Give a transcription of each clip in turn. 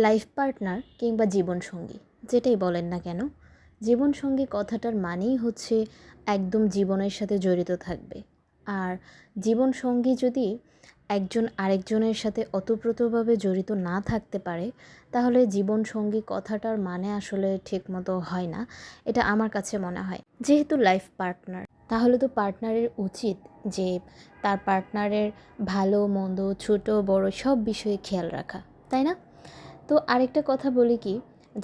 Life partner কিংবা জীবনসঙ্গী যেটাই বলেন না কেন, জীবনসঙ্গী কথাটার মানেই হচ্ছে একদম জীবনের সাথে জড়িত থাকবে। আর জীবনসঙ্গী যদি একজন আরেকজনের সাথে ওতপ্রোতভাবে জড়িত না থাকতে পারে, তাহলে জীবনসঙ্গী কথাটার মানে আসলে ঠিকমতো হয় না, এটা আমার কাছে মনে হয়। যেহেতু লাইফ পার্টনার, তাহলে তো পার্টনারের উচিত যে তার পার্টনারের ভালো মন্দ ছোট বড় সব বিষয়ে খেয়াল রাখা, তাই না? তো আরেকটা কথা বলি কি,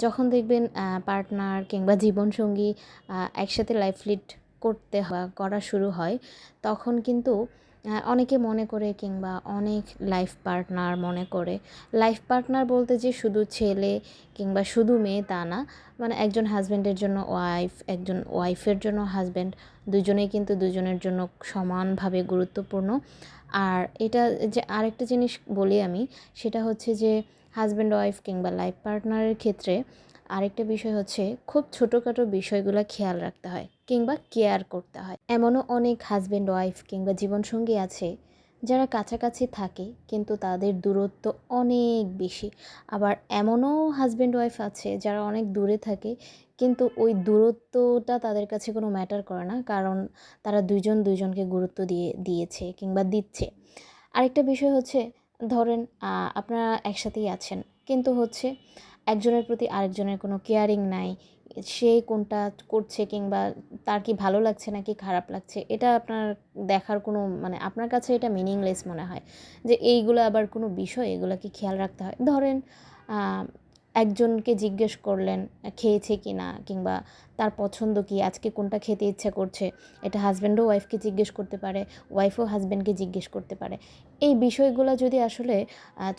যখন দেখবেন পার্টনার কিংবা জীবনসঙ্গী একসাথে লাইফ লিড করা শুরু হয়, তখন কিন্তু অনেকে মনে করে কিংবা অনেক লাইফ পার্টনার মনে করে, লাইফ পার্টনার বলতে যে শুধু ছেলে কিংবা শুধু মেয়ে তা না, মানে একজন হাজব্যান্ডের জন্য ওয়াইফ, একজন ওয়াইফের জন্য হাজব্যান্ড, দুজনেই কিন্তু দুজনের জন্য সমানভাবে গুরুত্বপূর্ণ। আর এটা যে আরেকটা জিনিস বলি আমি, সেটা হচ্ছে যে হাজব্যান্ড ওয়াইফ কিংবা লাইফ পার্টনারের ক্ষেত্রে আরেকটা বিষয় হচ্ছে খুব ছোটোখাটো বিষয়গুলো খেয়াল রাখতে হয় কিংবা কেয়ার করতে হয়। এমনও অনেক হাজব্যান্ড ওয়াইফ কিংবা জীবনসঙ্গী আছে যারা কাছাকাছি থাকে কিন্তু তাদের দূরত্ব অনেক বেশি। আবার এমনও হাজব্যান্ড ওয়াইফ আছে যারা অনেক দূরে থাকে কিন্তু ওই দূরত্বটা তাদের কাছে কোনো ম্যাটার করে না, কারণ তারা দুইজন দুইজনকে গুরুত্ব দিয়েছে কিংবা দিচ্ছে। আরেকটা বিষয় হচ্ছে, ধরেন আপনারা একসাথেই আছেন কিন্তু হচ্ছে একজনের প্রতি আরেকজনের কোনো কেয়ারিং নাই, সে কোনটা করছে কিংবা তার কি ভালো লাগছে নাকি খারাপ লাগছে এটা আপনার দেখার কোনো মানে আপনার কাছে এটা মিনিংলেস মনে হয় যে এইগুলো আবার কোনো বিষয়, এগুলো কি খেয়াল রাখতে হয়। ধরেন একজনকে জিজ্ঞেস করলেন খেয়েছে কি না কিংবা তার পছন্দ কি, আজকে কোনটা খেতে ইচ্ছা করছে, এটা হাজব্যান্ডও ওয়াইফকে জিজ্ঞেস করতে পারে, ওয়াইফও হাজব্যান্ডকে জিজ্ঞেস করতে পারে। এই বিষয়গুলো যদি আসলে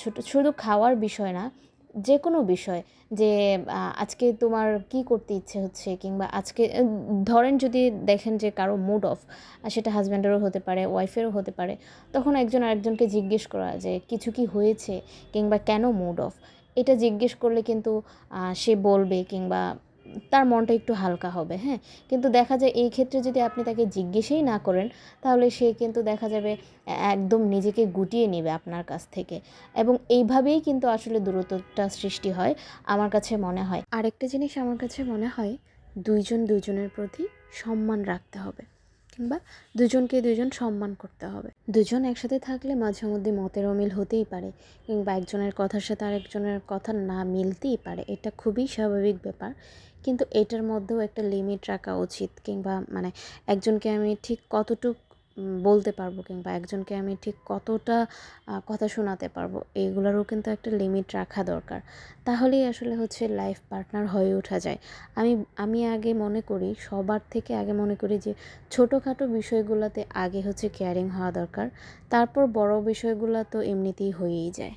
ছোট শুধু খাওয়ার বিষয় না, যে কোনো বিষয়, যে আজকে তোমার কি করতে ইচ্ছে হচ্ছে কিংবা আজকে ধরেন যদি দেখেন যে কারো মুড অফ, সেটা হাজব্যান্ডেরও হতে পারে ওয়াইফেরও হতে পারে, তখন একজন আরেকজনকে জিজ্ঞেস করা যে কিছু কি হয়েছে কিংবা কেন মুড অফ, এটা জিজ্ঞেস করলে কিন্তু সে বলবে কিংবা তার মনটা একটু হালকা হবে। হ্যাঁ, কিন্তু দেখা যায় এই ক্ষেত্রে যদি আপনি তাকে জিজ্ঞেসই না করেন, তাহলে সে কিন্তু দেখা যাবে একদম নিজেকে গুটিয়ে নেবে আপনার কাছ থেকে, এবং এইভাবেই কিন্তু আসলে দূরত্বটা সৃষ্টি হয় আমার কাছে মনে হয়। আরেকটা জিনিস আমার কাছে মনে হয়, দুইজন দুজনের প্রতি সম্মান রাখতে হবে কিংবা দুজনকে দুজন সম্মান করতে হবে। দুজন একসাথে থাকলে মাঝে মধ্যে মতের অমিল হতেই পারে কিংবা একজনের কথার সাথে আরেকজনের কথা না মিলতেই পারে, এটা খুবই স্বাভাবিক ব্যাপার। কিন্তু এটার মধ্যেও একটা লিমিট রাখা উচিত, কিংবা মানে একজনকে আমি ঠিক কতটুক বলতে পারবো কিংবা একজনকে আমি ঠিক কতটা কথা শোনাতে পারবো, এইগুলোরও কিন্তু একটা লিমিট রাখা দরকার। তাহলেই আসলে হচ্ছে লাইফ পার্টনার হয়ে ওঠা যায়। আমি আমি আগে মনে করি, সবার থেকে আগে মনে করি যে ছোটোখাটো বিষয়গুলোতে আগে হচ্ছে কেয়ারিং হওয়া দরকার, তারপর বড় বিষয়গুলো তো এমনিতেই হয়েই যায়।